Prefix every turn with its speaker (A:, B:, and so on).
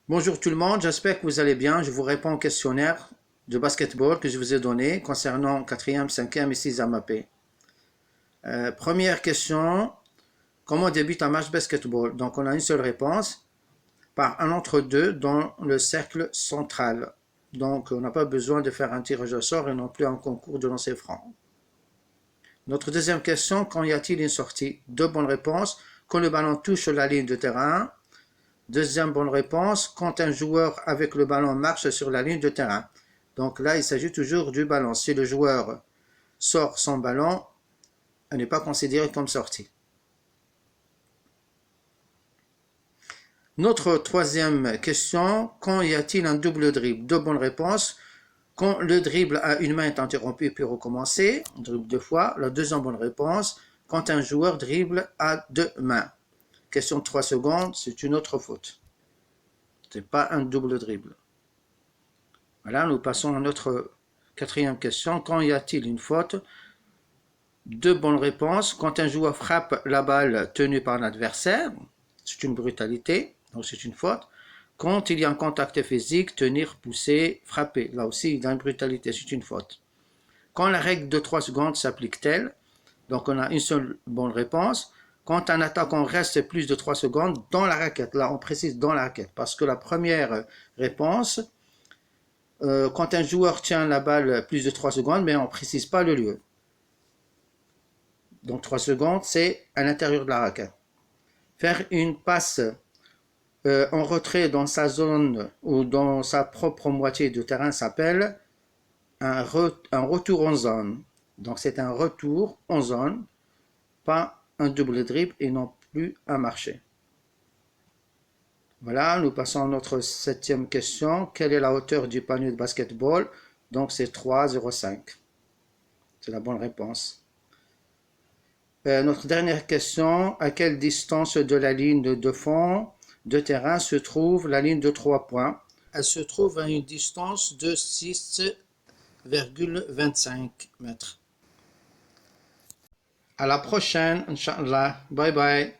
A: Bonjour tout le monde, j'espère que vous allez bien. Je vous réponds au questionnaire de basketball que je vous ai donné concernant 4e, 5e et 6e AP. Première question, comment débute un match basketball? Donc on a une seule réponse, par un entre-deux dans le cercle central. Donc on n'a pas besoin de faire un tirage au sort et non plus un concours de lancer franc. Notre deuxième question, quand y a-t-il une sortie? Deux bonnes réponses, quand le ballon touche la ligne de terrain. Deuxième bonne réponse, quand un joueur avec le ballon marche sur la ligne de terrain. Donc là, il s'agit toujours du ballon. Si le joueur sort son ballon, elle n'est pas considérée comme sortie. Notre troisième question, quand y a-t-il un double dribble? Deux bonnes réponses. Quand le dribble à une main est interrompu puis recommencer, on dribble deux fois. La deuxième bonne réponse, quand un joueur dribble à deux mains. Question de 3 secondes, c'est une autre faute. Ce n'est pas un double dribble. Voilà, nous passons à notre quatrième question. Quand y a-t-il une faute? Deux bonnes réponses. Quand un joueur frappe la balle tenue par l'adversaire, c'est une brutalité, donc c'est une faute. Quand il y a un contact physique, tenir, pousser, frapper, là aussi, il y a une brutalité, c'est une faute. Quand la règle de 3 secondes s'applique-t-elle? Donc on a une seule bonne réponse. Quand un attaquant reste plus de 3 secondes dans la raquette, là on précise dans la raquette, parce que la première réponse, quand un joueur tient la balle plus de 3 secondes, mais on ne précise pas le lieu. Donc 3 secondes, c'est à l'intérieur de la raquette. Faire une passe en retrait dans sa zone ou dans sa propre moitié de terrain s'appelle un retour en zone. Donc c'est un retour en zone, pas un double dribble et non plus un marché. Voilà, nous passons à notre septième question. Quelle est la hauteur du panier de basketball? Donc c'est 3,05. C'est la bonne réponse. Notre dernière question, à quelle distance de la ligne de fond de terrain se trouve la ligne de 3 points? Elle se trouve à une distance de 6,25 mètres. À la prochaine, Inch'Allah. Bye bye.